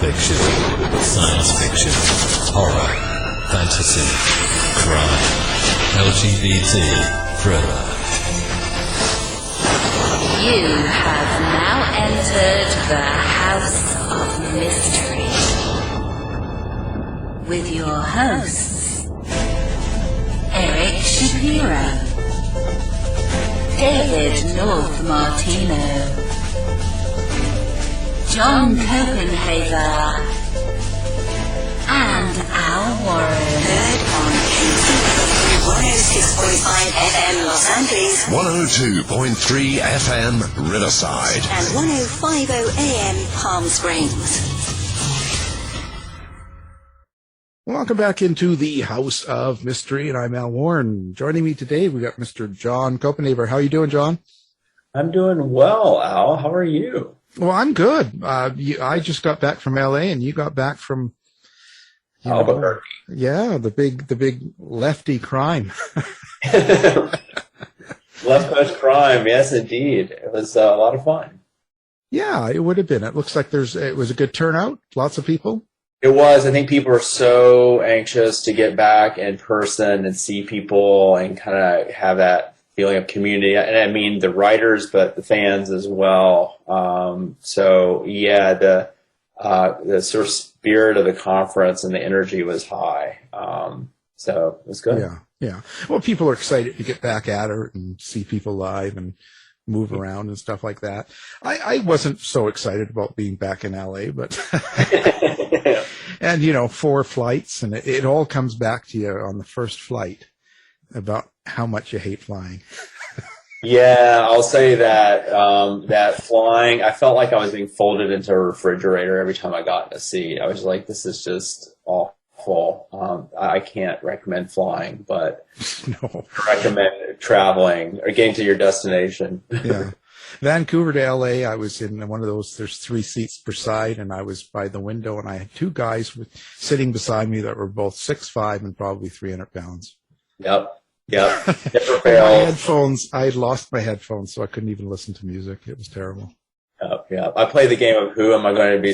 fiction, science fiction, horror, fantasy, crime, LGBT, thriller. You have now entered the House of Mystery with your hosts, Eric Shapiro, David North Martino, John Copenhaver, and Al Warren. Heard on KTP 106.5 FM Los Angeles, 102.3 FM Riverside, and 105.0 AM Palm Springs. Welcome back into the House of Mystery, and I'm Al Warren. Joining me today, we got Mr. John Copenhaver. How are you doing, John? I'm doing well, Al. How are you? Well, I'm good. I just got back from L.A., and you got back from Albuquerque. Yeah, the big lefty crime. Left Coast crime, yes, indeed. It was a lot of fun. Yeah, it would have been. It looks like it was a good turnout. Lots of people. It was. I think people are so anxious to get back in person and see people and kind of have that feeling of community. And I mean the writers, but the fans as well. So yeah, the sort of spirit of the conference and the energy was high. So it was good. Yeah. Well, people are excited to get back at it and see people live and move around and stuff like that. I wasn't so excited about being back in LA, but and 4 flights, and it all comes back to you on the first flight about how much you hate flying. Yeah, I'll say that that flying, I felt like I was being folded into a refrigerator every time I got in a seat. I was like, this is just awful. I can't recommend flying, but no. I recommend traveling or getting to your destination. Yeah. Vancouver to LA, I was in one of those, there's 3 seats per side, and I was by the window, and I had 2 guys sitting beside me that were both 6'5" and probably 300 pounds. Yep. Never fails. I had lost my headphones, so I couldn't even listen to music. It was terrible. Yeah. I play the game of who am I going to be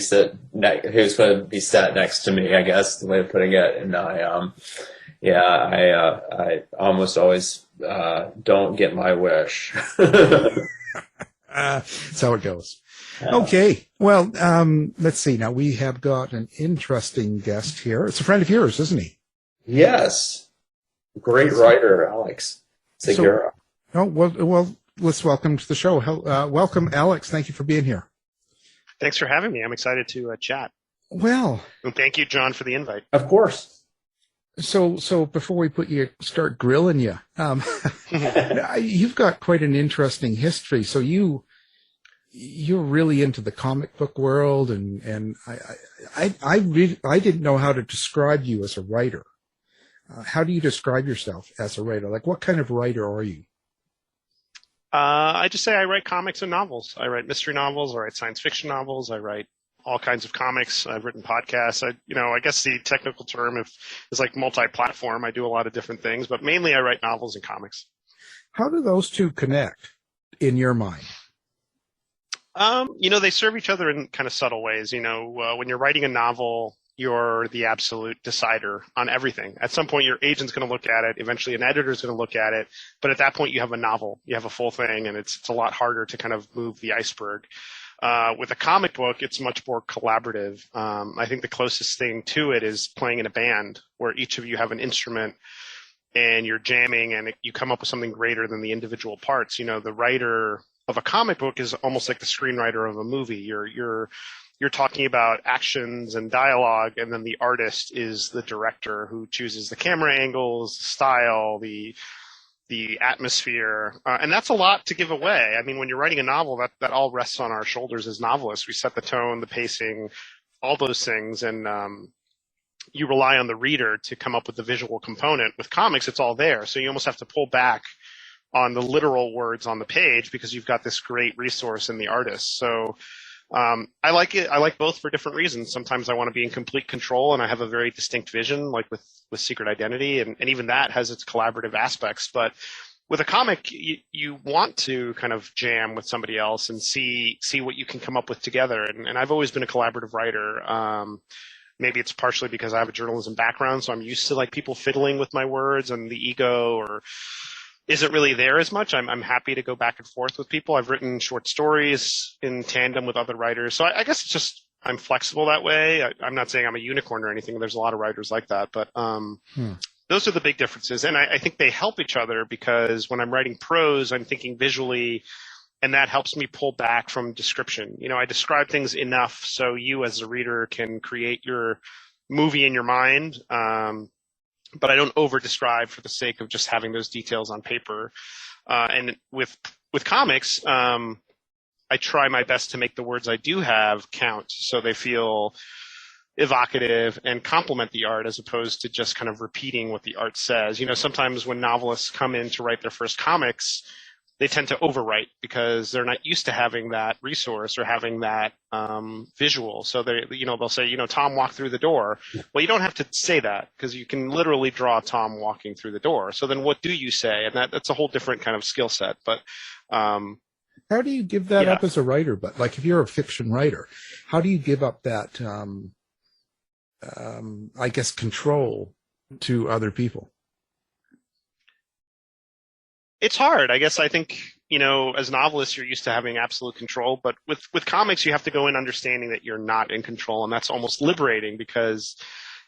who's going to be sat next to me, I guess, the way of putting it. And I almost always don't get my wish. That's how it goes. Okay. Well, let's see. Now, we have got an interesting guest here. It's a friend of yours, isn't he? Yes. Great writer, Alex Segura. Well, let's welcome to the show. Welcome, Alex. Thank you for being here. Thanks for having me. I'm excited to chat. Well, and thank you, John, for the invite. Of course. So before we start grilling you, you've got quite an interesting history. So you're really into the comic book world, and I didn't know how to describe you as a writer. How do you describe yourself as a writer? Like, what kind of writer are you? I just say I write comics and novels. I write mystery novels. I write science fiction novels. I write all kinds of comics. I've written podcasts. I guess the technical term is like multi-platform. I do a lot of different things, but mainly I write novels and comics. How do those two connect in your mind? They serve each other in kind of subtle ways. When you're writing a novel, you're the absolute decider on everything. At some point, your agent's going to look at it. Eventually, an editor's going to look at it. But at that point, you have a novel. You have a full thing, and it's a lot harder to kind of move the iceberg. With a comic book, it's much more collaborative. I think the closest thing to it is playing in a band where each of you have an instrument and you're jamming and you come up with something greater than the individual parts. The writer of a comic book is almost like the screenwriter of a movie. You're talking about actions and dialogue, and then the artist is the director who chooses the camera angles, the style, the atmosphere, and that's a lot to give away. I mean, when you're writing a novel, that all rests on our shoulders as novelists. We set the tone, the pacing, all those things, and you rely on the reader to come up with the visual component. With comics, it's all there, so you almost have to pull back on the literal words on the page because you've got this great resource in the artist. So I like it. I like both for different reasons. Sometimes I want to be in complete control and I have a very distinct vision, like with Secret Identity, and even that has its collaborative aspects. But with a comic, you want to kind of jam with somebody else and see what you can come up with together. And I've always been a collaborative writer. Maybe it's partially because I have a journalism background, so I'm used to like people fiddling with my words, and the ego or isn't really there as much. I'm happy to go back and forth with people. I've written short stories in tandem with other writers, so I guess it's just I'm flexible that way. I'm not saying I'm a unicorn or anything. There's a lot of writers like that, but those are the big differences. And I think they help each other because when I'm writing prose, I'm thinking visually, and that helps me pull back from description. You know, I describe things enough so you as a reader can create your movie in your mind, but I don't over-describe for the sake of just having those details on paper. And with comics, I try my best to make the words I do have count so they feel evocative and complement the art as opposed to just kind of repeating what the art says. You know, sometimes when novelists come in to write their first comics, they tend to overwrite because they're not used to having that resource or having that visual. So they'll say, Tom walked through the door. Well, you don't have to say that because you can literally draw Tom walking through the door. So then what do you say? And that's a whole different kind of skill set. But how do you give that up as a writer? But like if you're a fiction writer, how do you give up that, I guess, control to other people? It's hard. I guess I think, as novelists, you're used to having absolute control. But with comics, you have to go in understanding that you're not in control. And that's almost liberating because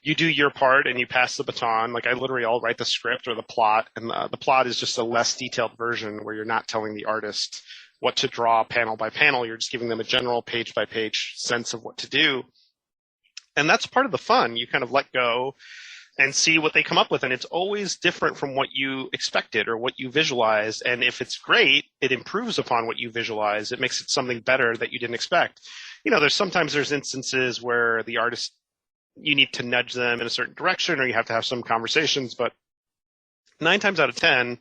you do your part and you pass the baton. Like I'll write the script or the plot. And the plot is just a less detailed version where you're not telling the artist what to draw panel by panel. You're just giving them a general page by page sense of what to do. And that's part of the fun. You kind of let go and see what they come up with. And it's always different from what you expected or what you visualized. And if it's great, it improves upon what you visualize. It makes it something better that you didn't expect. There's instances where the artist, you need to nudge them in a certain direction or you have to have some conversations. But 9 times out of 10,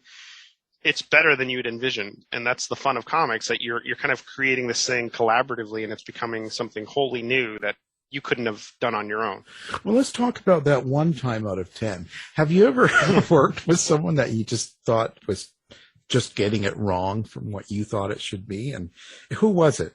it's better than you'd envisioned. And that's the fun of comics, that you're kind of creating this thing collaboratively and it's becoming something wholly new that you couldn't have done on your own. Well, let's talk about that 1 time out of 10. Have you ever worked with someone that you just thought was just getting it wrong from what you thought it should be? And who was it?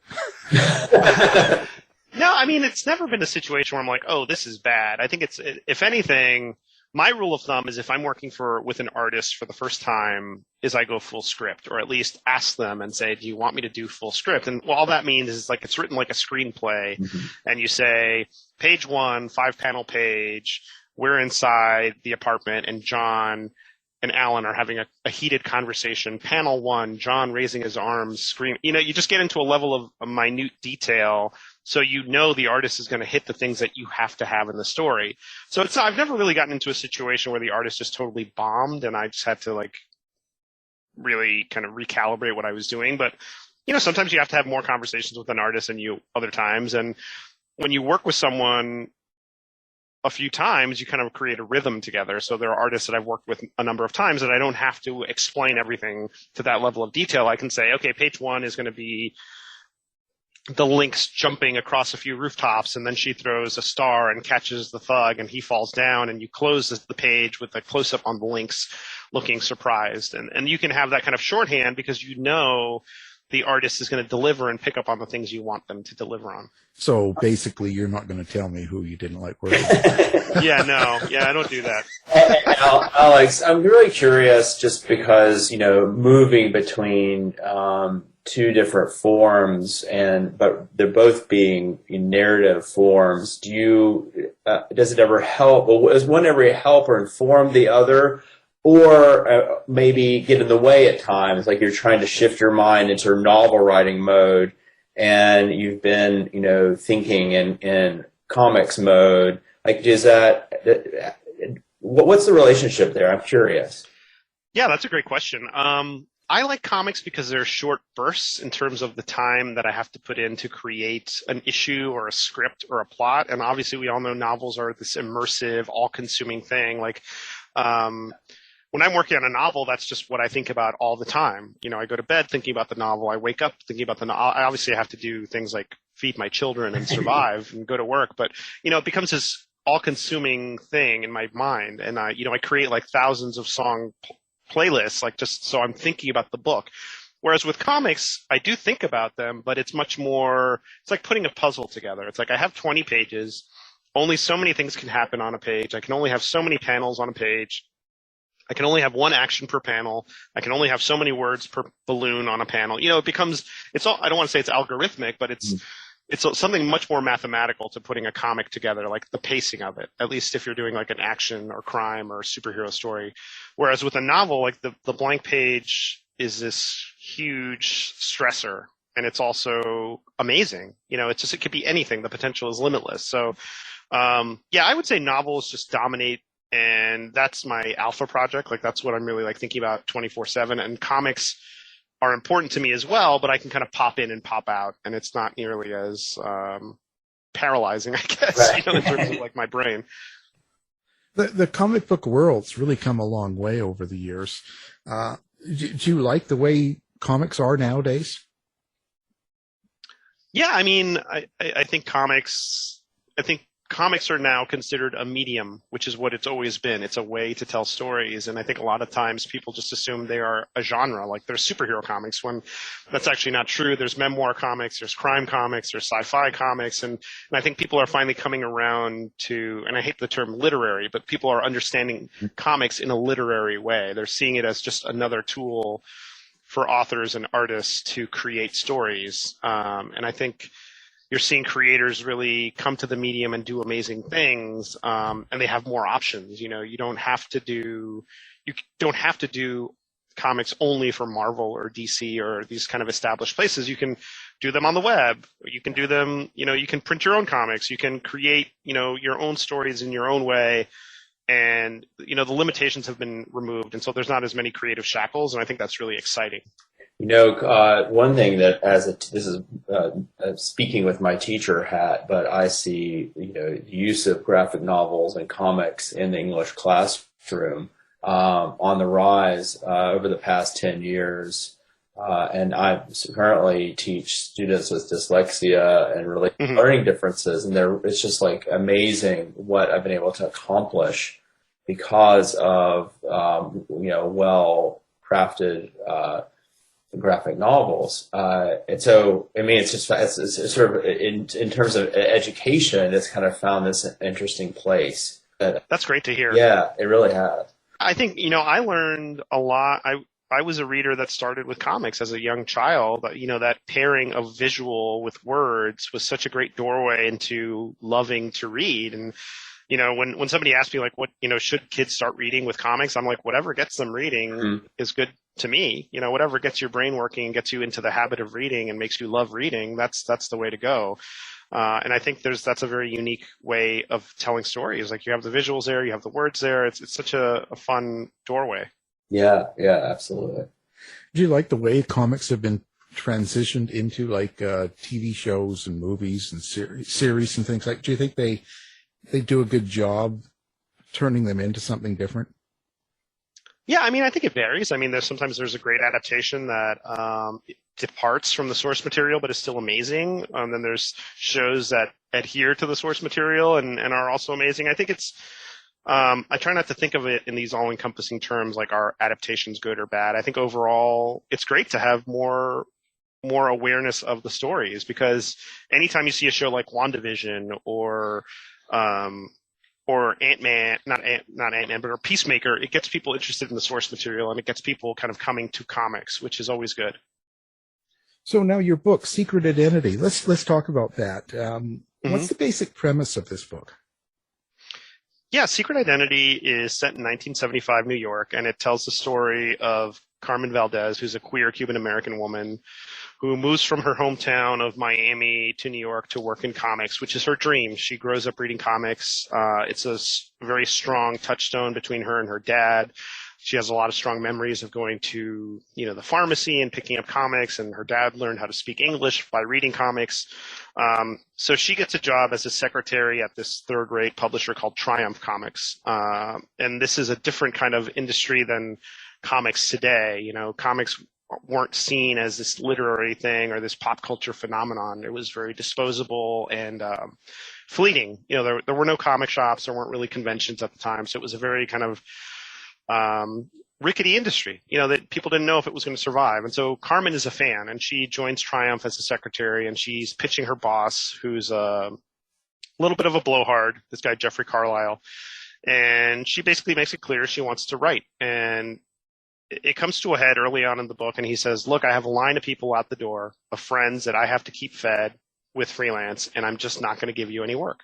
No, I mean, it's never been a situation where I'm like, oh, this is bad. I think it's, if anything, my rule of thumb is if I'm working with an artist for the first time is I go full script, or at least ask them and say, do you want me to do full script? And all that means is like it's written like a screenplay. Mm-hmm. And you say, page 1, 5-panel page, we're inside the apartment and John and Alan are having a heated conversation. Panel 1, John raising his arms, screaming. You just get into a level of a minute detail so the artist is going to hit the things that you have to have in the story. So I've never really gotten into a situation where the artist just totally bombed and I just had to like really kind of recalibrate what I was doing. But, sometimes you have to have more conversations with an artist than you other times. And when you work with someone a few times, you kind of create a rhythm together. So there are artists that I've worked with a number of times that I don't have to explain everything to that level of detail. I can say, okay, page 1 is going to be the lynx jumping across a few rooftops, and then she throws a star and catches the thug, and he falls down, and you close the page with a close-up on the lynx looking surprised. And you can have that kind of shorthand because the artist is going to deliver and pick up on the things you want them to deliver on. So basically, you're not going to tell me who you didn't like working with. I don't do that. Alex, I'm really curious just because, moving between 2 different forms, but they're both being narrative forms. Does it ever help? Does one ever help or inform the other? Or maybe get in the way at times, like you're trying to shift your mind into novel writing mode, and you've been, thinking in comics mode. Like, what's the relationship there? I'm curious. Yeah, that's a great question. I like comics because they're short bursts in terms of the time that I have to put in to create an issue or a script or a plot. And obviously, we all know novels are this immersive, all-consuming thing. Like, when I'm working on a novel, that's just what I think about all the time. I go to bed thinking about the novel. I wake up thinking about the novel. I have to do things like feed my children and survive and go to work. But, it becomes this all-consuming thing in my mind. And, I create like thousands of song playlists, like just so I'm thinking about the book. Whereas with comics, I do think about them, but it's much more, it's like putting a puzzle together. It's like I have 20 pages. Only so many things can happen on a page. I can only have so many panels on a page. I can only have one action per panel. I can only have so many words per balloon on a panel. It becomes, I don't want to say it's algorithmic, but it's something much more mathematical to putting a comic together, like the pacing of it, at least if you're doing like an action or crime or superhero story. Whereas with a novel, like the blank page is this huge stressor, and it's also amazing. It could be anything. The potential is limitless. So, I would say novels just dominate, and that's my alpha project. Like that's what I'm really like thinking about 24/7. And comics are important to me as well, but I can kind of pop in and pop out, and it's not nearly as paralyzing, I guess, Right. in terms of like my brain. The comic book world's really come a long way over the years. Do you like the way comics are nowadays? Yeah, I mean, I think comics are now considered a medium, which is what it's always been. It's a way to tell stories. And I think a lot of times people just assume they are a genre, like there's superhero comics, when that's actually not true. There's memoir comics, there's crime comics, there's sci-fi comics. And I think people are finally coming around to, and I hate the term literary, but people are understanding comics in a literary way. They're seeing it as just another tool for authors and artists to create stories. And I think you're seeing creators really come to the medium and do amazing things, and they have more options. You don't have to do comics only for Marvel or DC or these kind of established places. You can do them on the web. You can do them, you can print your own comics. You can create, your own stories in your own way. And, the limitations have been removed. And so there's not as many creative shackles. And I think that's really exciting. One thing that this is speaking with my teacher hat, but I see, the use of graphic novels and comics in the English classroom on the rise over the past 10 years. And I currently teach students with dyslexia and related learning differences, and it's just like amazing what I've been able to accomplish because of well-crafted graphic novels. And so, I mean, it's sort of in terms of education, it's kind of found this interesting place. That's great to hear. Yeah, it really has. I think, I learned a lot. I was a reader that started with comics as a young child. That pairing of visual with words was such a great doorway into loving to read. And, when somebody asked me, like, what, should kids start reading with comics? I'm like, whatever gets them reading is good to me. Whatever gets your brain working and gets you into the habit of reading and makes you love reading, that's the way to go. And I think that's a very unique way of telling stories. Like, you have the visuals there, you have the words there. It's such a fun doorway. Yeah, absolutely. Do you like the way comics have been transitioned into like TV shows and movies and series and things like? Do you think they do a good job turning them into something different? Yeah, I mean, I think it varies. I mean, there's a great adaptation that departs from the source material but is still amazing. Then there's shows that adhere to the source material and are also amazing. I think it's I try not to think of it in these all-encompassing terms, like are adaptations good or bad. I think overall it's great to have more awareness of the stories, because anytime you see a show like WandaVision or Ant-Man, not Ant-Man, but or Peacemaker, it gets people interested in the source material, and it gets people kind of coming to comics, which is always good. So now your book, Secret Identity. Let's talk about that. What's the basic premise of this book? Yeah, Secret Identity is set in 1975 New York, and it tells the story of Carmen Valdez, who's a queer Cuban-American woman who moves from her hometown of Miami to New York to work in comics, which is her dream. She grows up reading comics. It's a very strong touchstone between her and her dad. She has a lot of strong memories of going to, the pharmacy and picking up comics, and her dad learned how to speak English by reading comics. So she gets a job as a secretary at this third-rate publisher called Triumph Comics. And this is a different kind of industry than comics today. Comics weren't seen as this literary thing or this pop culture phenomenon. It was very disposable and fleeting. There were no comic shops. There weren't really conventions at the time. So it was a very kind of rickety industry, that people didn't know if it was going to survive. And so Carmen is a fan, and she joins Triumph as a secretary, and she's pitching her boss, who's a little bit of a blowhard, this guy Jeffrey Carlisle. And she basically makes it clear she wants to write. And it comes to a head early on in the book, and he says, look, I have a line of people out the door, of friends that I have to keep fed with freelance, and I'm just not going to give you any work.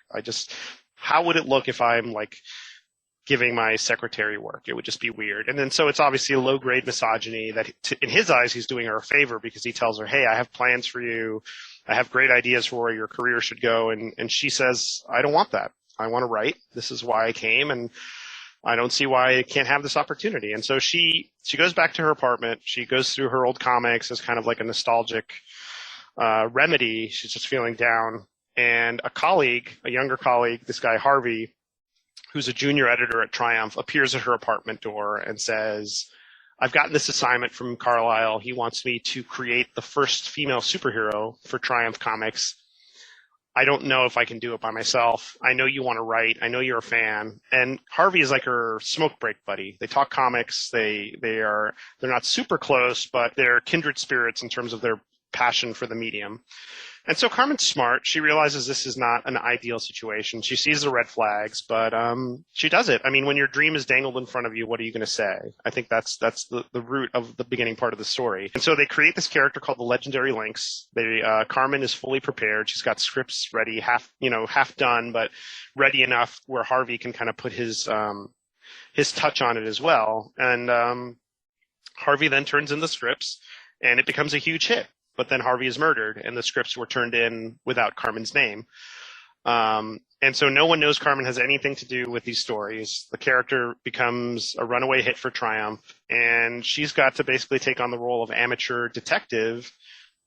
How would it look if I'm like giving my secretary work? It would just be weird. And then so it's obviously a low-grade misogyny that in his eyes he's doing her a favor, because he tells her, hey, I have plans for you. I have great ideas for where your career should go. And she says, I don't want that. I want to write. This is why I came, and I don't see why I can't have this opportunity. And so she goes back to her apartment. She goes through her old comics as kind of like a nostalgic remedy. She's just feeling down. And a younger colleague, this guy Harvey, who's a junior editor at Triumph, appears at her apartment door and says, I've gotten this assignment from Carlisle. He wants me to create the first female superhero for Triumph Comics. I don't know if I can do it by myself. I know you want to write. I know you're a fan. And Harvey is like her smoke break buddy. They talk comics. They're not super close, but they're kindred spirits in terms of their passion for the medium. And so Carmen's smart. She realizes this is not an ideal situation. She sees the red flags, but she does it. I mean, when your dream is dangled in front of you, what are you going to say? I think that's the root of the beginning part of the story. And so they create this character called the Legendary Lynx. Carmen is fully prepared. She's got scripts ready, half done, but ready enough where Harvey can kind of put his touch on it as well. And Harvey then turns in the scripts, and it becomes a huge hit. But then Harvey is murdered, and the scripts were turned in without Carmen's name. And so no one knows Carmen has anything to do with these stories. The character becomes a runaway hit for Triumph, and she's got to basically take on the role of amateur detective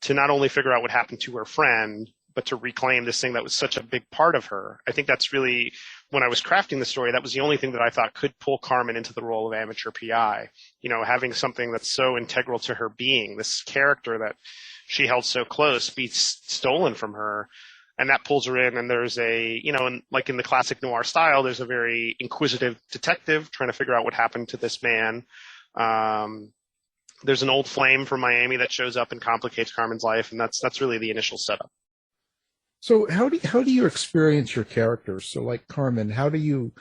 to not only figure out what happened to her friend, but to reclaim this thing that was such a big part of her. I think that's really, when I was crafting the story, that was the only thing that I thought could pull Carmen into the role of amateur PI. Having something that's so integral to her being, this character that she held so close, be stolen from her, and that pulls her in. And there's like in the classic noir style, there's a very inquisitive detective trying to figure out what happened to this man. There's an old flame from Miami that shows up and complicates Carmen's life, and that's really the initial setup. So how do you experience your characters? So like Carmen, how do you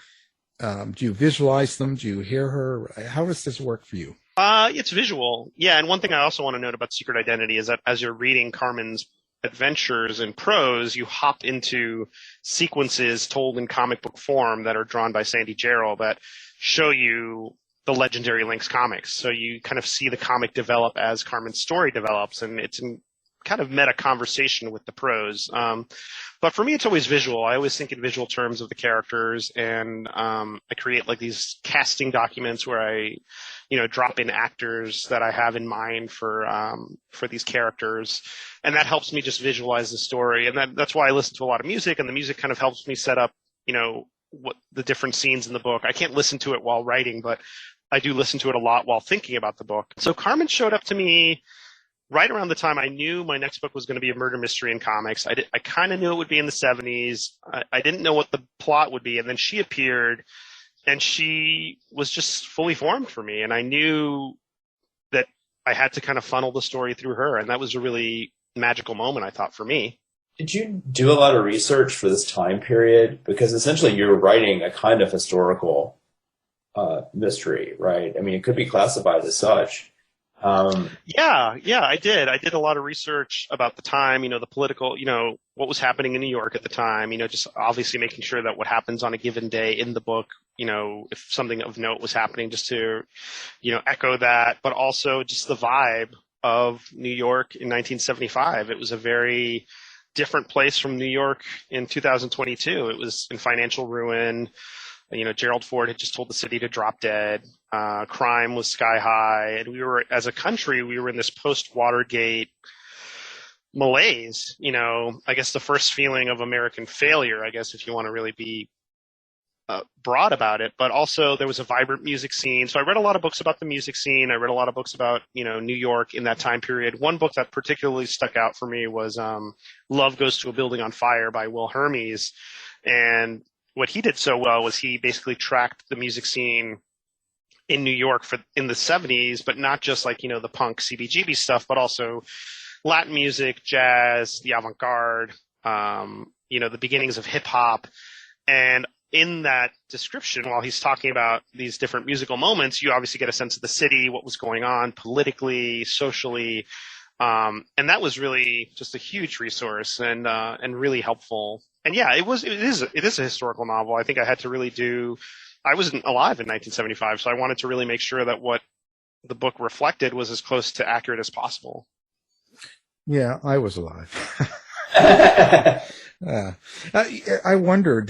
visualize them? Do you hear her? How does this work for you? It's visual. Yeah. And one thing I also want to note about Secret Identity is that as you're reading Carmen's adventures in prose, you hop into sequences told in comic book form that are drawn by Sandy Jarrell that show you the Legendary Lynx comics. So you kind of see the comic develop as Carmen's story develops, and it's in kind of meta conversation with the prose. But for me, it's always visual. I always think in visual terms of the characters, and I create like these casting documents where I drop in actors that I have in mind for these characters, and that helps me just visualize the story. And that's why I listen to a lot of music, and the music kind of helps me set up, what the different scenes in the book. I can't listen to it while writing, but I do listen to it a lot while thinking about the book. So Carmen showed up to me right around the time I knew my next book was going to be a murder mystery in comics. I kind of knew it would be in the 70s. I didn't know what the plot would be, and then she appeared. And she was just fully formed for me. And I knew that I had to kind of funnel the story through her. And that was a really magical moment, I thought, for me. Did you do a lot of research for this time period? Because essentially you're writing a kind of historical mystery, right? I mean, it could be classified as such. Yeah, I did. I did a lot of research about the time, the political, what was happening in New York at the time, just obviously making sure that what happens on a given day in the book, if something of note was happening, just to, echo that, but also just the vibe of New York in 1975. It was a very different place from New York in 2022. It was in financial ruin. Gerald Ford had just told the city to drop dead. Crime was sky high. And as a country, we were in this post-Watergate malaise. I guess the first feeling of American failure, I guess, if you want to really be broad about it. But also there was a vibrant music scene. So I read a lot of books about the music scene. I read a lot of books about, New York in that time period. One book that particularly stuck out for me was Love Goes to a Building on Fire by Will Hermes. And what he did so well was he basically tracked the music scene in New York in the 70s, but not just like, the punk CBGB stuff, but also Latin music, jazz, the avant-garde, the beginnings of hip hop. And in that description, while he's talking about these different musical moments, you obviously get a sense of the city, what was going on politically, socially. And that was really just a huge resource and really helpful. And yeah, it is a historical novel. I think I had to really I wasn't alive in 1975, so I wanted to really make sure that what the book reflected was as close to accurate as possible. Yeah, I was alive. I wonder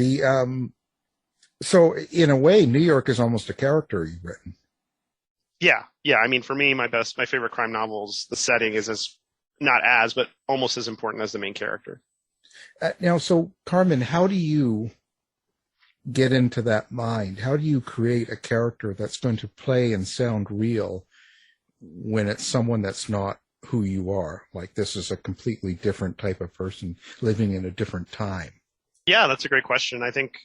so in a way, New York is almost a character you've written. Yeah. I mean, for me, my favorite crime novels, the setting is but almost as important as the main character. Now, so Carmen, how do you get into that mind? How do you create a character that's going to play and sound real when it's someone that's not who you are? Like, this is a completely different type of person living in a different time. Yeah, that's a great question. I think,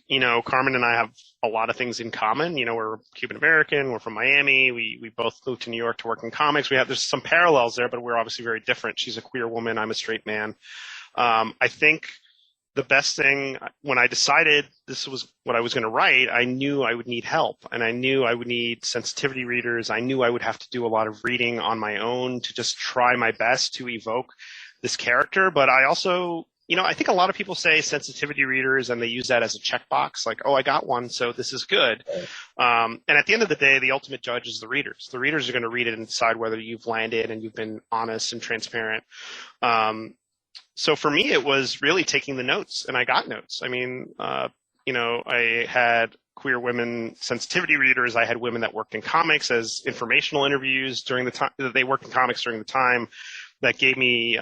Carmen and I have a lot of things in common. We're Cuban American, we're from Miami, we both moved to New York to work in comics. There's some parallels there, but we're obviously very different. She's a queer woman, I'm a straight man. I think the best thing, when I decided this was what I was going to write, I knew I would need help, and I knew I would need sensitivity readers. I knew I would have to do a lot of reading on my own to just try my best to evoke this character. But I also, I think a lot of people say sensitivity readers, and they use that as a checkbox, like, oh, I got one, so this is good. And at the end of the day, the ultimate judge is the readers. The readers are going to read it and decide whether you've landed and you've been honest and transparent. So for me, it was really taking the notes, and I got notes. I mean, I had queer women sensitivity readers. I had women that worked in comics as informational interviews during the time that they worked in comics during the time, that gave me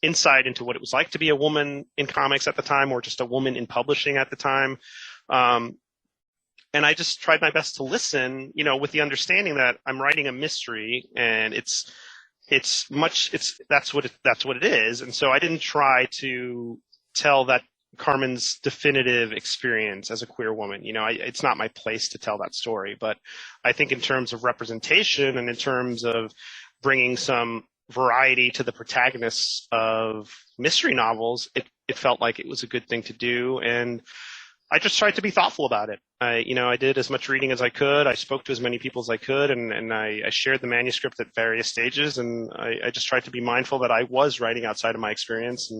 insight into what it was like to be a woman in comics at the time, or just a woman in publishing at the time. And I just tried my best to listen, with the understanding that I'm writing a mystery, and that's what it is. And so I didn't try to tell that Carmen's definitive experience as a queer woman. It's not my place to tell that story, but I think in terms of representation and in terms of bringing some variety to the protagonists of mystery novels, it felt like it was a good thing to do. And I just tried to be thoughtful about it. I did as much reading as I could. I spoke to as many people as I could, and I shared the manuscript at various stages. And I just tried to be mindful that I was writing outside of my experience,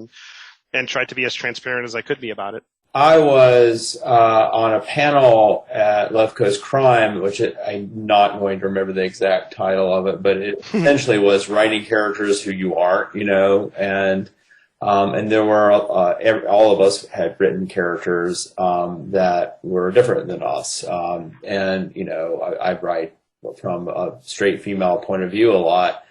and tried to be as transparent as I could be about it. I was on a panel at Left Coast Crime, which I'm not going to remember the exact title of it, but it essentially was writing characters who you aren't, and there were all of us had written characters that were different than us, and I write from a straight female point of view a lot,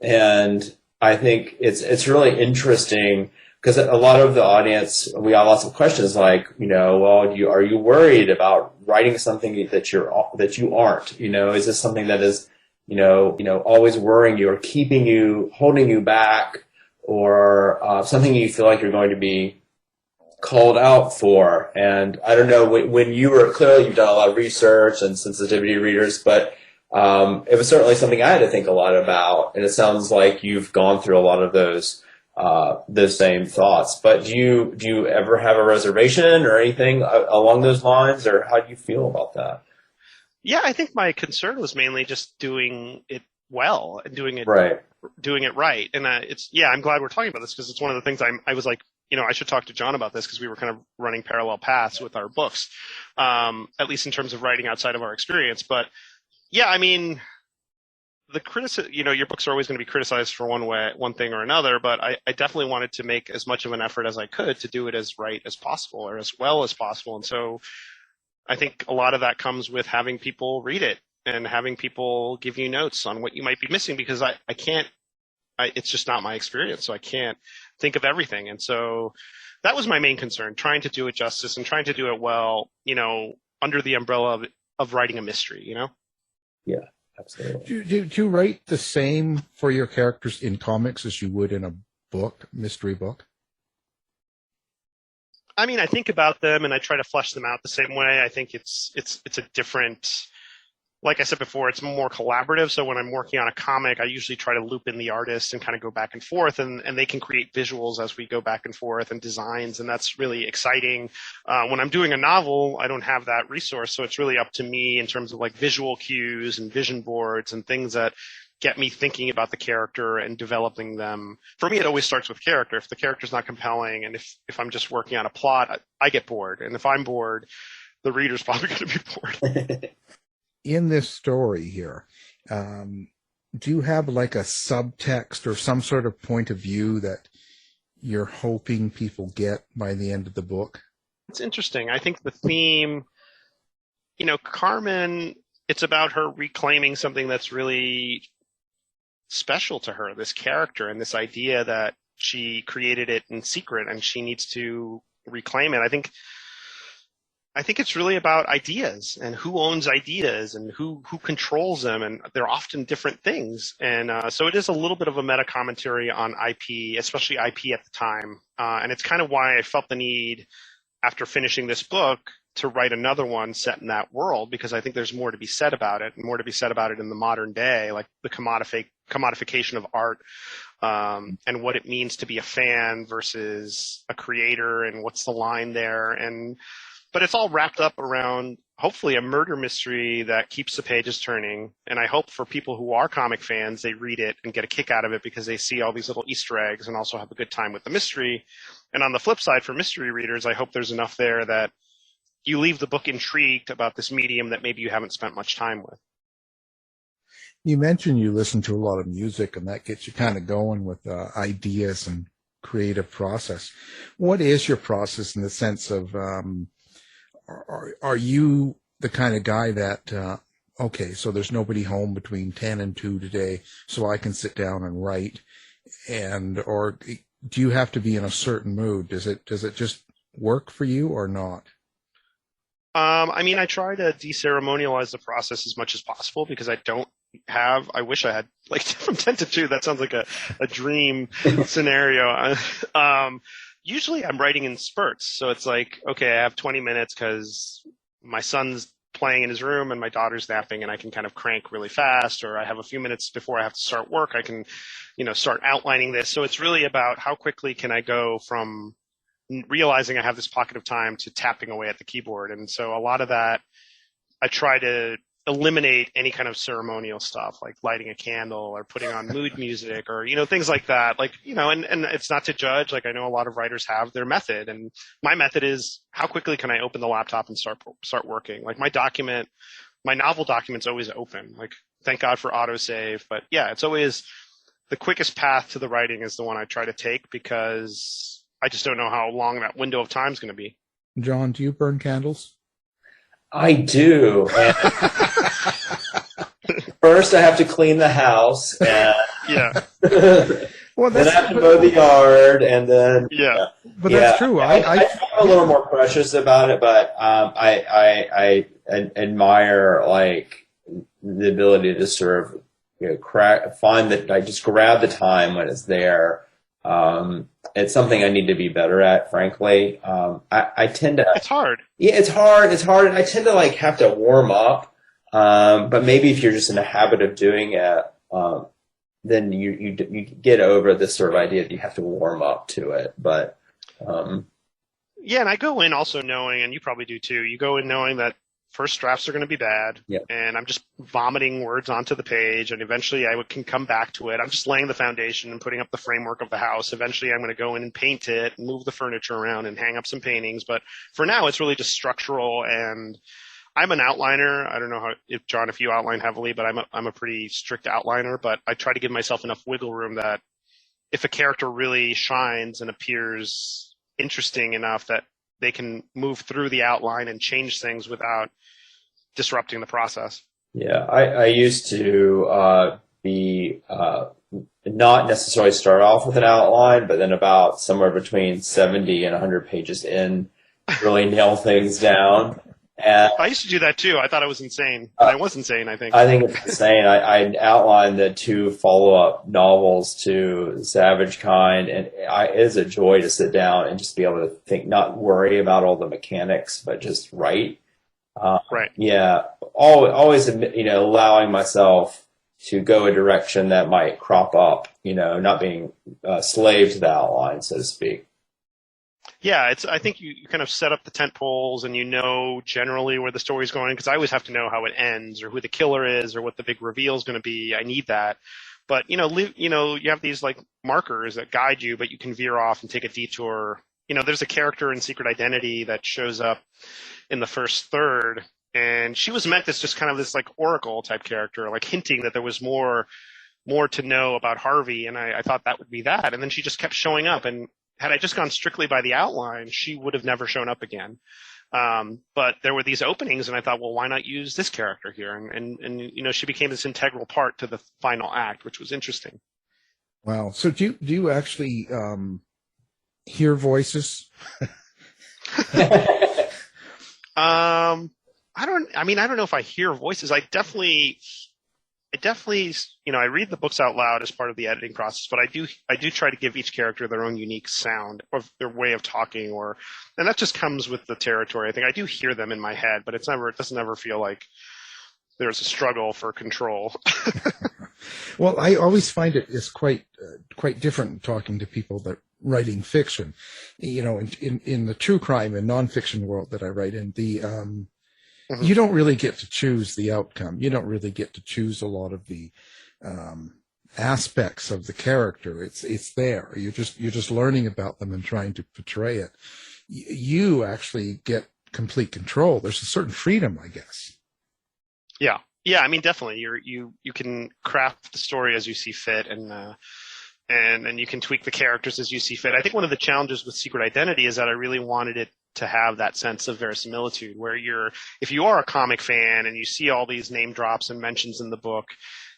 and I think it's really interesting because a lot of the audience, we got lots of questions like, well, are you worried about writing something that you aren't? Is this something that is always worrying you or holding you back? Or something you feel like you're going to be called out for. And I don't know, when you were, clearly you've done a lot of research and sensitivity readers, but it was certainly something I had to think a lot about. And it sounds like you've gone through a lot of those same thoughts. But do you ever have a reservation or anything along those lines, or how do you feel about that? Yeah, I think my concern was mainly just doing it well and doing it right. And I'm glad we're talking about this, because it's one of the things I was like, I should talk to John about this, because we were kind of running parallel paths with our books, at least in terms of writing outside of our experience. But yeah, I mean, the criticism, your books are always going to be criticized for one thing or another, but I definitely wanted to make as much of an effort as I could to do it as right as possible, or as well as possible. And so I think a lot of that comes with having people read it and having people give you notes on what you might be missing, because it's just not my experience. So I can't think of everything. And so that was my main concern, trying to do it justice and trying to do it well, under the umbrella of writing a mystery, Yeah, absolutely. Do you write the same for your characters in comics as you would in a mystery book? I mean, I think about them and I try to flesh them out the same way. I think it's a different like I said before, it's more collaborative. So when I'm working on a comic, I usually try to loop in the artist and kind of go back and forth, and they can create visuals as we go back and forth and designs, and that's really exciting. When I'm doing a novel, I don't have that resource, so it's really up to me in terms of like visual cues and vision boards and things that get me thinking about the character and developing them. For me, it always starts with character. If the character's not compelling, and if I'm just working on a plot, I get bored. And if I'm bored, the reader's probably going to be bored. In this story here, do you have like a subtext or some sort of point of view that you're hoping people get by the end of the book? It's interesting. I think the theme, Carmen, it's about her reclaiming something that's really special to her, this character and this idea that she created it in secret and she needs to reclaim it. I think it's really about ideas and who owns ideas and who controls them, and they're often different things. And so it is a little bit of a meta commentary on IP, especially IP at the time. And it's kind of why I felt the need, after finishing this book, to write another one set in that world, because I think there's more to be said about it, and more to be said about it in the modern day, like the commodification of art, and what it means to be a fan versus a creator, and what's the line there. But it's all wrapped up around, hopefully, a murder mystery that keeps the pages turning. And I hope for people who are comic fans, they read it and get a kick out of it because they see all these little Easter eggs and also have a good time with the mystery. And on the flip side, for mystery readers, I hope there's enough there that you leave the book intrigued about this medium that maybe you haven't spent much time with. You mentioned you listen to a lot of music, and that gets you kind of going with ideas and creative process. What is your process in the sense of, are you the kind of guy that, okay, so there's nobody home between 10 and 2 today, so I can sit down and write, or do you have to be in a certain mood? Does it just work for you or not? I try to deceremonialize the process as much as possible, because I wish I had, like, from 10 to 2, that sounds like a dream scenario. Usually I'm writing in spurts. So it's like, okay, I have 20 minutes because my son's playing in his room and my daughter's napping, and I can kind of crank really fast, or I have a few minutes before I have to start work. I can, start outlining this. So it's really about how quickly can I go from realizing I have this pocket of time to tapping away at the keyboard. And so a lot of that, I try to eliminate any kind of ceremonial stuff, like lighting a candle or putting on mood music, or, things like that. Like, and it's not to judge. Like, I know a lot of writers have their method, and my method is, how quickly can I open the laptop and start working? Like, my novel document's always open. Like, thank God for autosave. But yeah, it's always the quickest path to the writing is the one I try to take, because I just don't know how long that window of time is going to be. John, do you burn candles? I do. And first, I have to clean the house. And Yeah. Well, then I have to mow the yard, and then Yeah. But that's true. I'm a little more precious about it, but I admire, like, the ability to sort of find that I just grab the time when it's there. It's something I need to be better at, frankly. I tend to. It's hard. Yeah, it's hard. It's hard. And I tend to, like, have to warm up. But maybe if you're just in the habit of doing it, then you get over this sort of idea that you have to warm up to it. But yeah, and I go in also knowing, and you probably do too, you go in knowing that first drafts are going to be bad, and I'm just vomiting words onto the page, and eventually I can come back to it. I'm just laying the foundation and putting up the framework of the house. Eventually I'm going to go in and paint it, and move the furniture around, and hang up some paintings. But for now, it's really just structural, and I'm an outliner. I don't know if you outline heavily, but I'm a pretty strict outliner. But I try to give myself enough wiggle room that if a character really shines and appears interesting enough, that they can move through the outline and change things without disrupting the process. Yeah, I used to be not necessarily start off with an outline, but then about somewhere between 70 and 100 pages in, really nail things down. And I used to do that too. I thought I was insane. I was insane, I think. I think it's insane. I outlined the 2 follow-up novels to Savage Kind, and it is a joy to sit down and just be able to think, not worry about all the mechanics, but just write. Right. Yeah, always, allowing myself to go a direction that might crop up, not being a slave to the outline, so to speak. Yeah, I think you kind of set up the tent poles and you know generally where the story's going, because I always have to know how it ends or who the killer is or what the big reveal is going to be. I need that. But, you have these like markers that guide you, but you can veer off and take a detour. There's a character in Secret Identity that shows up in the first third, and she was meant as just kind of this like oracle type character, like hinting that there was more to know about Harvey, and I thought that would be that. And then she just kept showing up, and had I just gone strictly by the outline, she would have never shown up again. But there were these openings, and I thought, well, why not use this character here? And she became this integral part to the final act, which was interesting. Wow. So do you actually hear voices? I don't know if I hear voices. I definitely, I read the books out loud as part of the editing process, but I do try to give each character their own unique sound or their way of talking, and that just comes with the territory. I think I do hear them in my head, but it doesn't ever feel like there's a struggle for control. Well, I always find it is quite different talking to people that writing fiction. In the true crime and nonfiction world that I write in, you don't really get to choose the outcome. You don't really get to choose a lot of the aspects of the character. It's there. You're just learning about them and trying to portray it. You actually get complete control. There's a certain freedom, I guess. Yeah. Definitely. You can craft the story as you see fit, and you can tweak the characters as you see fit. I think one of the challenges with Secret Identity is that I really wanted it to have that sense of verisimilitude, where if you are a comic fan and you see all these name drops and mentions in the book,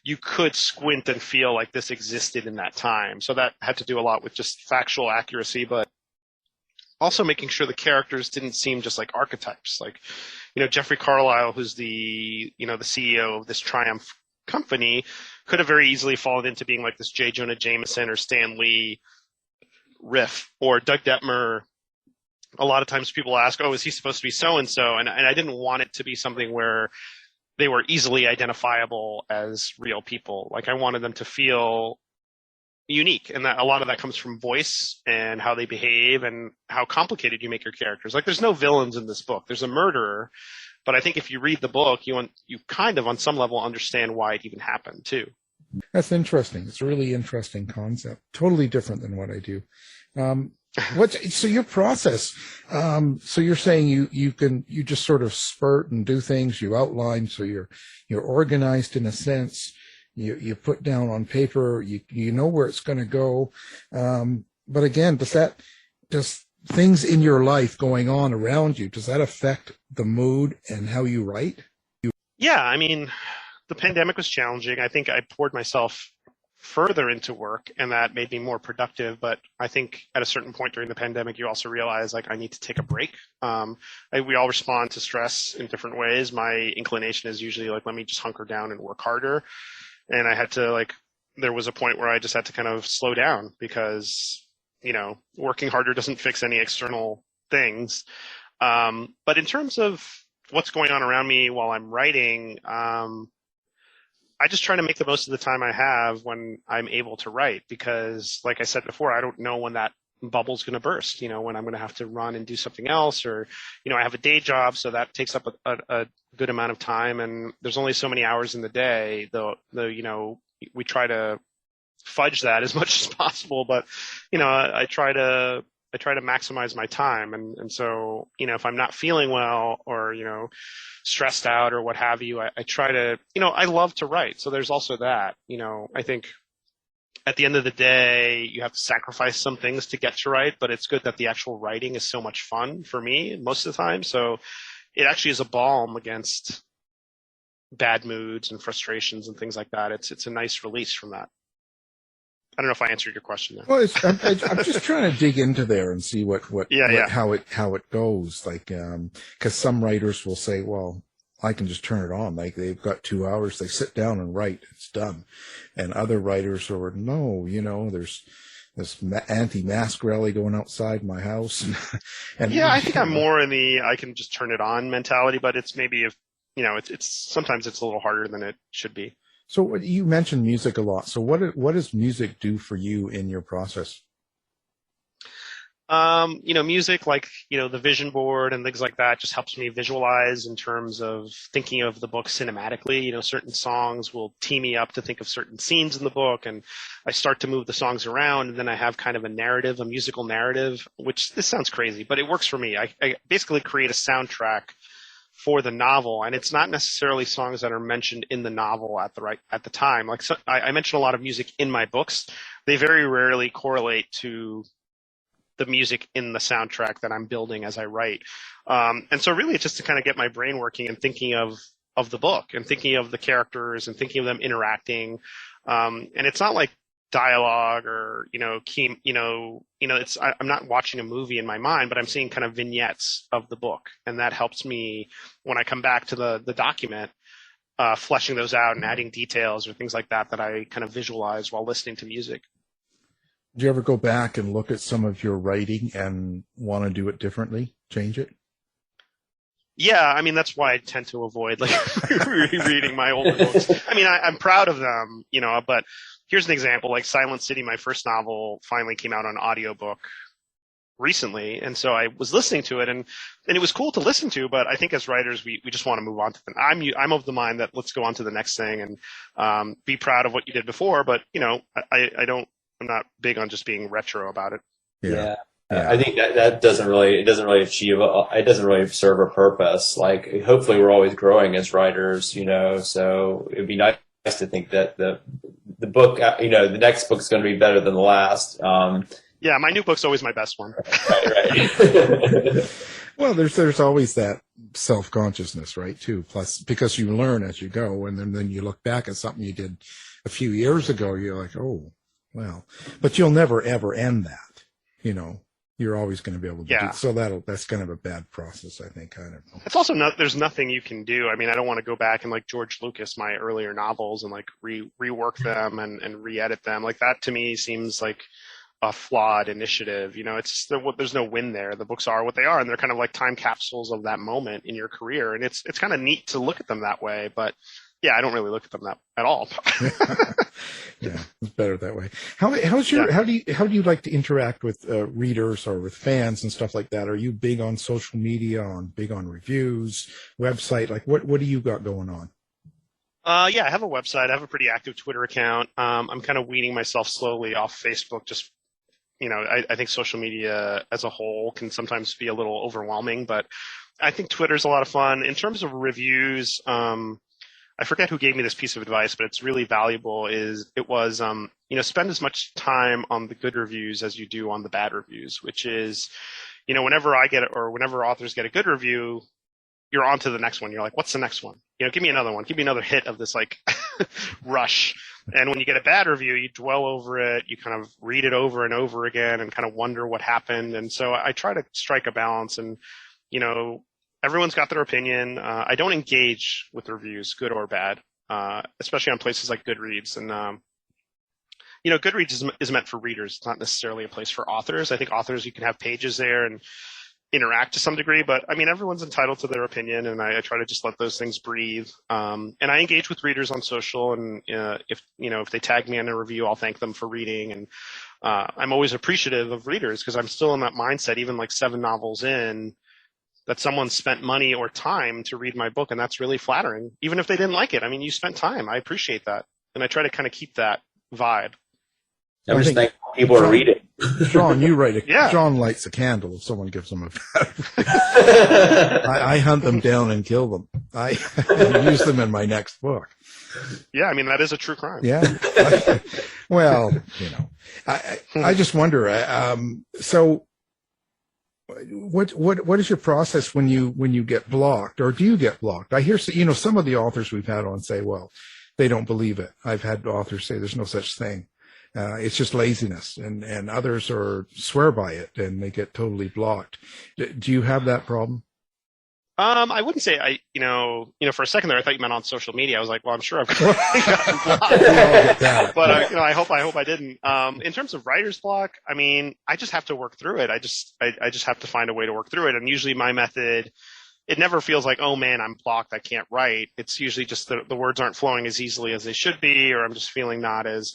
you could squint and feel like this existed in that time. So that had to do a lot with just factual accuracy, but also making sure the characters didn't seem just like archetypes. Like, Jeffrey Carlisle, who's the CEO of this Triumph company, could have very easily fallen into being like this J. Jonah Jameson or Stan Lee riff, or Doug Detmer. A lot of times people ask, oh, is he supposed to be so-and-so? And I didn't want it to be something where they were easily identifiable as real people. Like, I wanted them to feel unique, and that a lot of that comes from voice and how they behave and how complicated you make your characters. Like, there's no villains in this book. There's a murderer, but I think if you read the book, you kind of, on some level, understand why it even happened, too. That's interesting. It's a really interesting concept. Totally different than what I do. So your process? So you're saying you just sort of spurt and do things. You outline, so you're organized in a sense. You put down on paper. You know where it's going to go. But again, does things in your life going on around you, does that affect the mood and how you write? Yeah, the pandemic was challenging. I think I poured myself further into work, and that made me more productive. But I think at a certain point during the pandemic, you also realize, like, I need to take a break. We all respond to stress in different ways. My inclination is usually like, let me just hunker down and work harder. And I had to, there was a point where I just had to kind of slow down, because, working harder doesn't fix any external things. But in terms of what's going on around me while I'm writing, I just try to make the most of the time I have when I'm able to write, because, like I said before, I don't know when that bubble's going to burst, when I'm going to have to run and do something else, or, I have a day job, so that takes up a good amount of time, and there's only so many hours in the day, though, we try to fudge that as much as possible, but, I try to maximize my time. And so, if I'm not feeling well, or, stressed out or what have you, I try to, I love to write. So there's also that, I think at the end of the day, you have to sacrifice some things to get to write, but it's good that the actual writing is so much fun for me most of the time. So it actually is a balm against bad moods and frustrations and things like that. It's a nice release from that. I don't know if I answered your question there. Well, I'm just trying to dig into there and see how it goes. Like, because some writers will say, well, I can just turn it on. Like, they've got 2 hours, they sit down and write, it's done. And other writers are, no, there's this anti-mask rally going outside my house. And Yeah, I think I'm more in the I can just turn it on mentality, but it's maybe if it's sometimes it's a little harder than it should be. So you mentioned music a lot. So what does music do for you in your process? Music like, the vision board and things like that just helps me visualize in terms of thinking of the book cinematically. Certain songs will tee me up to think of certain scenes in the book, and I start to move the songs around, and then I have kind of a musical narrative, which this sounds crazy, but it works for me. I basically create a soundtrack for the novel, and it's not necessarily songs that are mentioned in the novel at the time. Like I mention a lot of music in my books. They very rarely correlate to the music in the soundtrack that I'm building as I write. And so really it's just to kind of get my brain working and thinking of the book and thinking of the characters and thinking of them interacting. And it's not like dialogue or, I'm not watching a movie in my mind, but I'm seeing kind of vignettes of the book. And that helps me when I come back to the document, fleshing those out and adding details or things like that I kind of visualize while listening to music. Do you ever go back and look at some of your writing and want to do it differently, change it? Yeah, I mean, that's why I tend to avoid rereading my older books. I mean, I'm proud of them, but here's an example. Like Silent City, my first novel, finally came out on audiobook recently. And so I was listening to it and it was cool to listen to, but I think as writers, we just want to move on to them. I'm of the mind that let's go on to the next thing and be proud of what you did before. But, I'm not big on just being retro about it. Yeah. I think that doesn't really serve a purpose. Like, hopefully we're always growing as writers, so it'd be nice to think that the book, the next book's going to be better than the last. Yeah, my new book's always my best one. Right. Well, there's always that self-consciousness, right, too. Plus, because you learn as you go, and then you look back at something you did a few years ago, you're like, oh, well. But you'll never, ever end that, You're always going to be able to do. So that's kind of a bad process, I think, kind of. It's also there's nothing you can do. I mean, I don't want to go back and like George Lucas, my earlier novels, and like rework them and re-edit them. Like that to me seems like a flawed initiative. It's there's no win there. The books are what they are, and they're kind of like time capsules of that moment in your career. And it's kind of neat to look at them that way, but yeah, I don't really look at them that at all. Yeah, it's better that way. How do you like to interact with readers or with fans and stuff like that? Are you big on social media, big on reviews, website? Like what do you got going on? Yeah, I have a website. I have a pretty active Twitter account. I'm kind of weaning myself slowly off Facebook. Just, I think social media as a whole can sometimes be a little overwhelming, but I think Twitter's a lot of fun. In terms of reviews, I forget who gave me this piece of advice, but it's really valuable. Spend as much time on the good reviews as you do on the bad reviews, which is, whenever I get it or whenever authors get a good review, you're on to the next one. You're like, what's the next one? Give me another one. Give me another hit of this like rush. And when you get a bad review, you dwell over it. You kind of read it over and over again and kind of wonder what happened. And so I try to strike a balance and, everyone's got their opinion. I don't engage with reviews, good or bad, especially on places like Goodreads. And, Goodreads is meant for readers. It's not necessarily a place for authors. I think authors, you can have pages there and interact to some degree, but I mean, everyone's entitled to their opinion, and I try to just let those things breathe. And I engage with readers on social, and if they tag me in a review, I'll thank them for reading. And I'm always appreciative of readers because I'm still in that mindset, even like 7 novels in, that someone spent money or time to read my book, and that's really flattering. Even if they didn't like it, I mean, you spent time. I appreciate that, and I try to kind of keep that vibe. I'm just thankful people are reading. Sean, you write Yeah. Sean lights a candle if someone gives him a bad review. I hunt them down and kill them. I use them in my next book. Yeah, I mean, that is a true crime. Yeah. Well, I just wonder. So, what is your process when you get blocked, or do you get blocked? I hear some of the authors we've had on say, well, they don't believe it. I've had authors say there's no such thing. It's just laziness, and others swear by it, and they get totally blocked. Do you have that problem? I wouldn't say for a second there I thought you meant on social media. I was like, well, I'm sure I've gotten blocked, but I hope I didn't. In terms of writer's block, I mean, I just have to work through it. I just have to find a way to work through it, and usually my method, it never feels like, oh man, I'm blocked, I can't write. It's usually just the words aren't flowing as easily as they should be, or I'm just feeling not as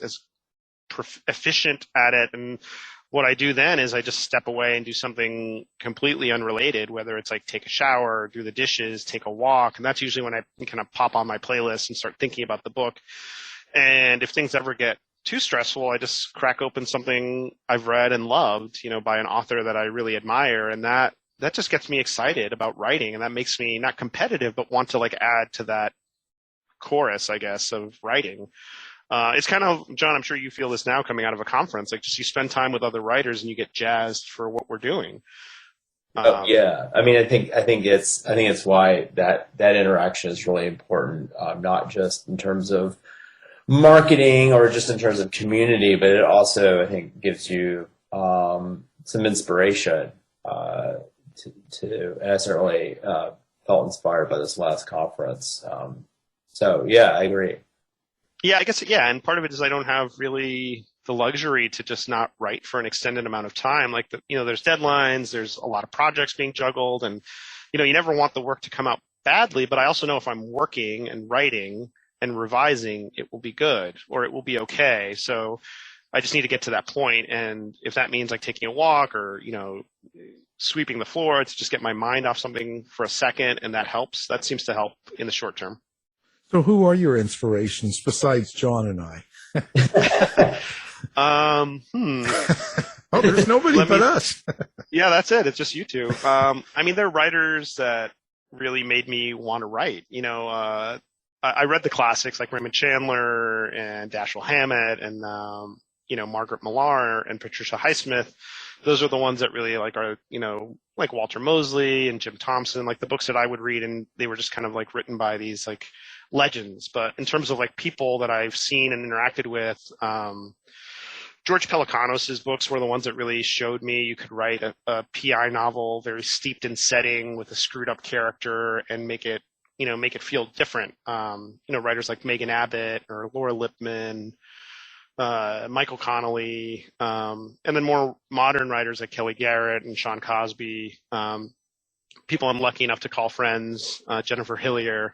efficient at it. And what I do then is I just step away and do something completely unrelated, whether it's like take a shower, do the dishes, take a walk. And that's usually when I kind of pop on my playlist and start thinking about the book. And if things ever get too stressful, I just crack open something I've read and loved, by an author that I really admire. And that just gets me excited about writing. And that makes me not competitive, but want to like add to that chorus, I guess, of writing. It's kind of, John, I'm sure you feel this now coming out of a conference, like just you spend time with other writers and you get jazzed for what we're doing. Yeah. I mean, I think it's why that interaction is really important, not just in terms of marketing or just in terms of community, but it also, I think, gives you some inspiration to and I certainly felt inspired by this last conference. So yeah, I agree. Yeah, I guess, yeah, and part of it is I don't have really the luxury to just not write for an extended amount of time. Like, there's deadlines, there's a lot of projects being juggled, and, you never want the work to come out badly, but I also know if I'm working and writing and revising, it will be good, or it will be okay. So I just need to get to that point, and if that means like taking a walk or, sweeping the floor to just get my mind off something for a second, and that helps. That seems to help in the short term. So who are your inspirations besides John and I? Oh, there's nobody but us. Yeah, that's it. It's just you two. I mean, they're writers that really made me want to write. I read the classics like Raymond Chandler and Dashiell Hammett and, Margaret Millar and Patricia Highsmith. Those are the ones that really are, like Walter Mosley and Jim Thompson, like the books that I would read, and they were just kind of like written by these like legends. But in terms of like people that I've seen and interacted with, George Pelecanos' books were the ones that really showed me you could write a PI novel very steeped in setting with a screwed up character and make it feel different. Writers like Megan Abbott or Laura Lippman, Michael Connolly, and then more modern writers like Kelly Garrett and Sean Cosby, people I'm lucky enough to call friends, Jennifer Hillier.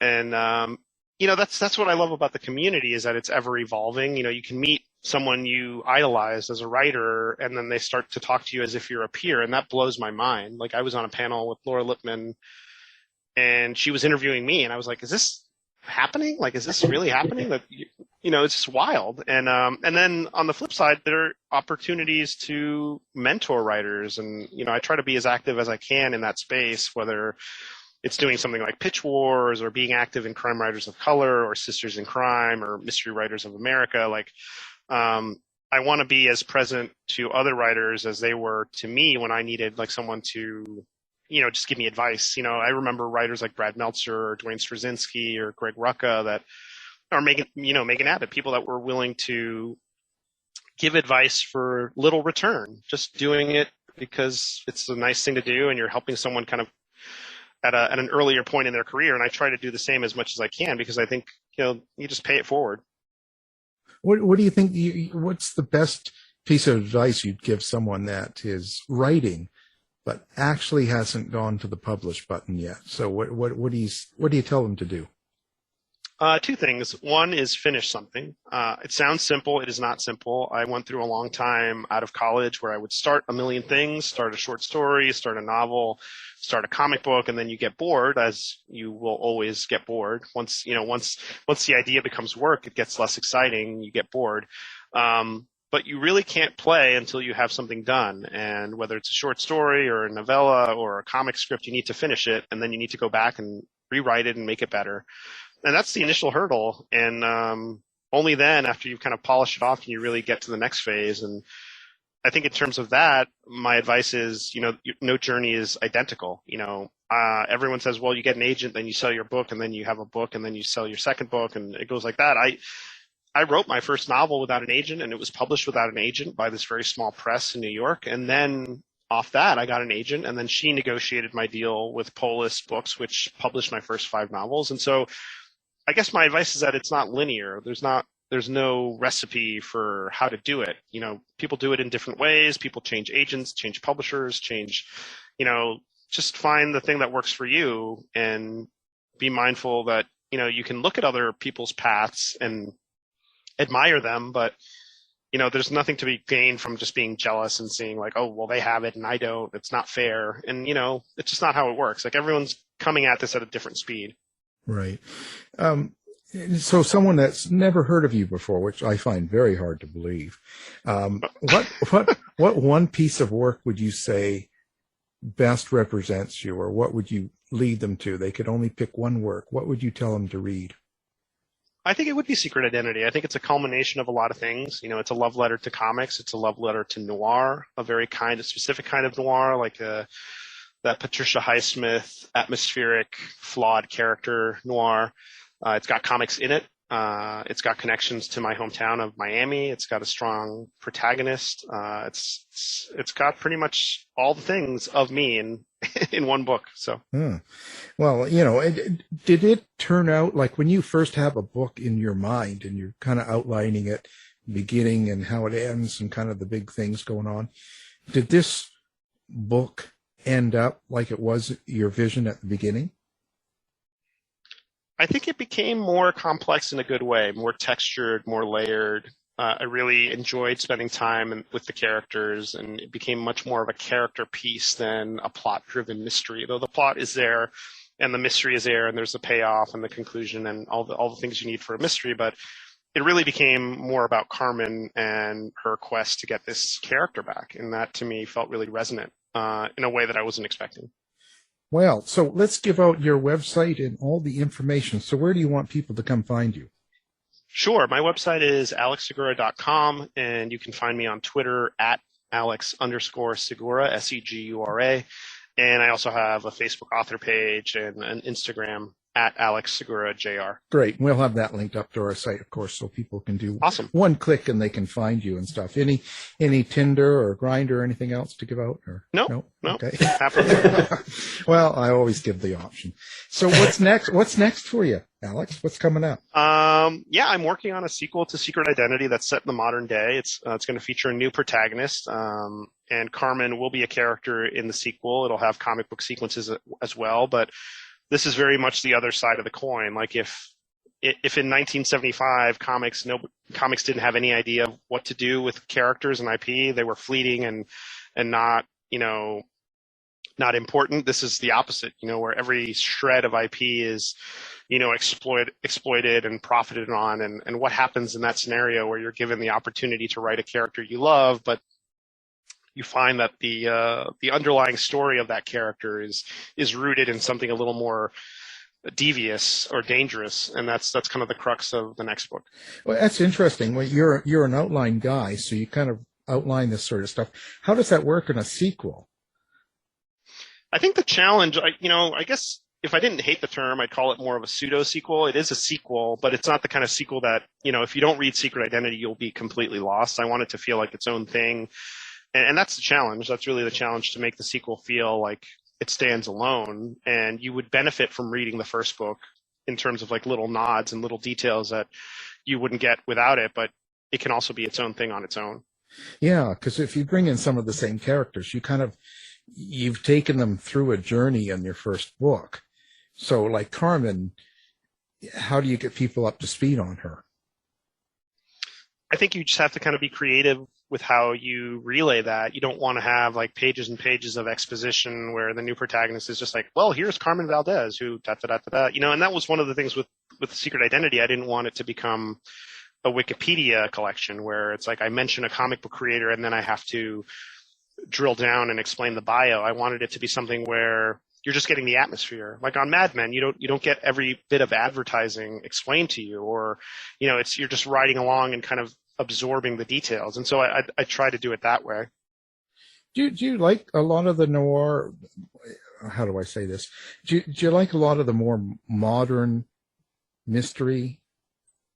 And, that's what I love about the community is that it's ever evolving. You can meet someone you idolize as a writer, and then they start to talk to you as if you're a peer. And that blows my mind. Like I was on a panel with Laura Lippman and she was interviewing me and I was like, is this happening? Like, is this really happening? That, it's just wild. And then on the flip side, there are opportunities to mentor writers. And, I try to be as active as I can in that space, whether it's doing something like Pitch Wars or being active in Crime Writers of Color or Sisters in Crime or Mystery Writers of America. Like, I want to be as present to other writers as they were to me when I needed like someone to, just give me advice. I remember writers like Brad Meltzer or Dwayne Straczynski or Greg Rucka that are Megan Abbott, people that were willing to give advice for little return, just doing it because it's a nice thing to do and you're helping someone kind of at an earlier point in their career. And I try to do the same as much as I can because I think, you just pay it forward. What do you think? What's the best piece of advice you'd give someone that is writing, but actually hasn't gone to the publish button yet? So what do you tell them to do? Two things. One is finish something. It sounds simple. It is not simple. I went through a long time out of college where I would start a million things, start a short story, start a novel, start a comic book, and then you get bored, as you will always get bored. Once the idea becomes work, it gets less exciting. You get bored. But you really can't play until you have something done. And whether it's a short story or a novella or a comic script, you need to finish it, and then you need to go back and rewrite it and make it better. And that's the initial hurdle. And only then, after you've kind of polished it off, can you really get to the next phase. And I think in terms of that, my advice is, no journey is identical. Everyone says, well, you get an agent, then you sell your book, and then you have a book, and then you sell your second book, and it goes like that. I wrote my first novel without an agent, and it was published without an agent by this very small press in New York. And then off that, I got an agent, and then she negotiated my deal with Polis Books, which published my first 5 novels. And so I guess my advice is that it's not linear. There's no recipe for how to do it. You know, people do it in different ways. People change agents, change publishers, change, you know, just find the thing that works for you and be mindful that, you know, you can look at other people's paths and admire them, but you know, there's nothing to be gained from just being jealous and seeing like, oh, well, they have it and I don't. It's not fair. And, you know, it's just not how it works. Like everyone's coming at this at a different speed. Right. So someone that's never heard of you before, which I find very hard to believe, what one piece of work would you say best represents you, or what would you lead them to? They could only pick one work. What would you tell them to read? I think it would be Secret Identity. I think it's a culmination of a lot of things. You know, it's a love letter to comics. It's a love letter to noir, a very specific kind of noir, like that Patricia Highsmith, atmospheric, flawed character noir. It's got comics in it. It's got connections to my hometown of Miami. It's got a strong protagonist. It's got pretty much all the things of me in one book. So, Well, you know, did it turn out like when you first have a book in your mind and you're kind of outlining it, beginning and how it ends and kind of the big things going on, did this book end up like it was your vision at the beginning? I think it became more complex in a good way, more textured, more layered. I really enjoyed spending time with the characters, and it became much more of a character piece than a plot-driven mystery. Though the plot is there, and the mystery is there, and there's the payoff and the conclusion, and all the things you need for a mystery. But it really became more about Carmen and her quest to get this character back, and that to me felt really resonant in a way that I wasn't expecting. Well, so let's give out your website and all the information. So where do you want people to come find you? Sure. My website is alexsegura.com, and you can find me on Twitter at @Alex_Segura, Segura. And I also have a Facebook author page and an Instagram at @AlexSeguraJR. Great. We'll have that linked up to our site, of course, so people can do Awesome. one click and they can find you and stuff. Any Tinder or Grindr or anything else to give out? Or No. Okay. Happily. Well, I always give the option. So what's next? What's next for you, Alex? What's coming up? Yeah, I'm working on a sequel to Secret Identity that's set in the modern day. It's going to feature a new protagonist, and Carmen will be a character in the sequel. It'll have comic book sequences as well, but this is very much the other side of the coin. Like if in 1975 comics didn't have any idea of what to do with characters and IP, they were fleeting and not, you know, not important. This is the opposite, you know, where every shred of IP is, you know, exploited and profited on. And what happens in that scenario where you're given the opportunity to write a character you love, but you find that the underlying story of that character is rooted in something a little more devious or dangerous, and that's kind of the crux of the next book. Well, that's interesting. Well, you're an outline guy, so you kind of outline this sort of stuff. How does that work in a sequel? I think the challenge, I guess if I didn't hate the term, I'd call it more of a pseudo sequel. It is a sequel, but it's not the kind of sequel that, you know, if you don't read Secret Identity, you'll be completely lost. I want it to feel like its own thing. And that's the challenge. That's really the challenge, to make the sequel feel like it stands alone. And you would benefit from reading the first book in terms of like little nods and little details that you wouldn't get without it, but it can also be its own thing on its own. Yeah, because if you bring in some of the same characters, you've taken them through a journey in your first book. So like Carmen, how do you get people up to speed on her? I think you just have to kind of be creative with how you relay that. You don't want to have like pages and pages of exposition where the new protagonist is just like, well, here's Carmen Valdez who you know, and that was one of the things with Secret Identity. I didn't want it to become a Wikipedia collection where it's like I mention a comic book creator and then I have to drill down and explain the bio. I wanted it to be something where you're just getting the atmosphere. Like on Mad Men, you don't get every bit of advertising explained to you, or, you know, you're just riding along and kind of absorbing the details. And so I try to do it that way. Do you like a lot of the noir? How do I say this? Do you like a lot of the more modern mystery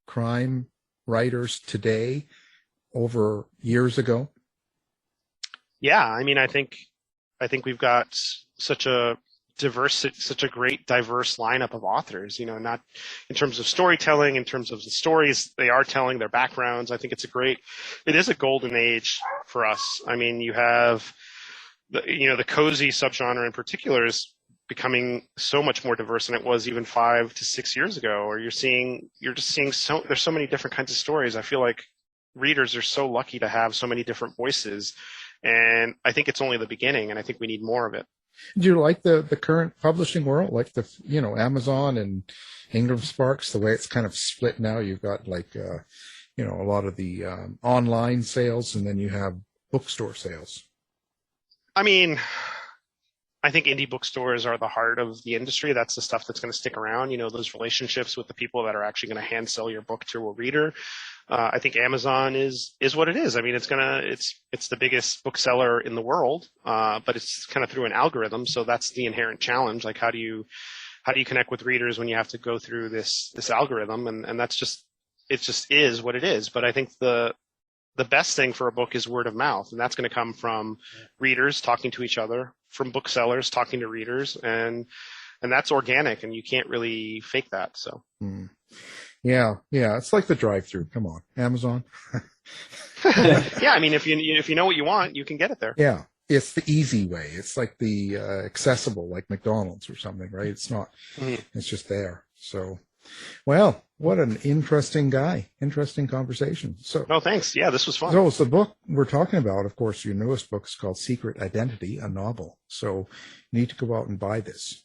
crime writers today over years ago? Yeah, I mean, I think I think we've got such a great diverse lineup of authors, not in terms of storytelling, in terms of the stories they are telling, their backgrounds. I think it is a golden age for us. I mean, you have the cozy subgenre in particular is becoming so much more diverse than it was even 5 to 6 years ago. Or you're just seeing there's so many different kinds of stories. I feel like readers are so lucky to have so many different voices, and I think it's only the beginning, and I think we need more of it. Do you like the current publishing world, like Amazon and Ingram Sparks, the way it's kind of split now? You've got a lot of the online sales, and then you have bookstore sales. I mean, I think indie bookstores are the heart of the industry. That's the stuff that's going to stick around. Those relationships with the people that are actually going to hand sell your book to a reader. I think Amazon is what it is. I mean, it's the biggest bookseller in the world, but it's kind of through an algorithm. So that's the inherent challenge. Like, how do you connect with readers when you have to go through this algorithm? And it just is what it is. But I think the best thing for a book is word of mouth, and that's going to come from readers talking to each other, from booksellers talking to readers, and that's organic, and you can't really fake that. So. Yeah, it's like the drive-through. Come on, Amazon. Yeah, I mean, if you know what you want, you can get it there. Yeah, it's the easy way. It's like the accessible, like McDonald's or something, right? It's not. It's just there. So, well, what an interesting guy. Interesting conversation. So. Oh, thanks. Yeah, this was fun. So it's the book we're talking about. Of course, your newest book is called Secret Identity, a novel. So you need to go out and buy this.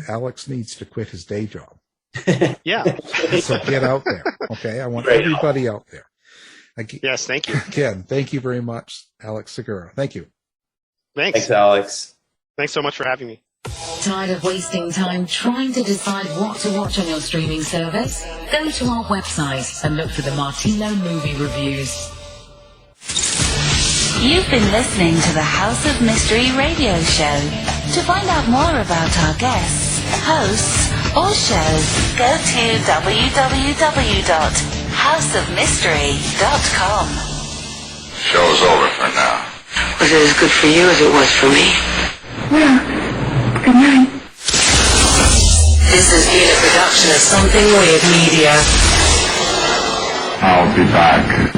Alex needs to quit his day job. Yeah. So get out there. Okay. I want everybody out there. Yes. Thank you. Again, thank you very much, Alex Segura. Thank you. Thanks, Alex. Thanks so much for having me. Tired of wasting time trying to decide what to watch on your streaming service? Go to our website and look for the Martino movie reviews. You've been listening to the House of Mystery radio show. To find out more about our guests, hosts, or shows, go to www.houseofmystery.com. Show's over for now. Was it as good for you as it was for me? Well, good night. This has been a production of Something Weird Media. I'll be back.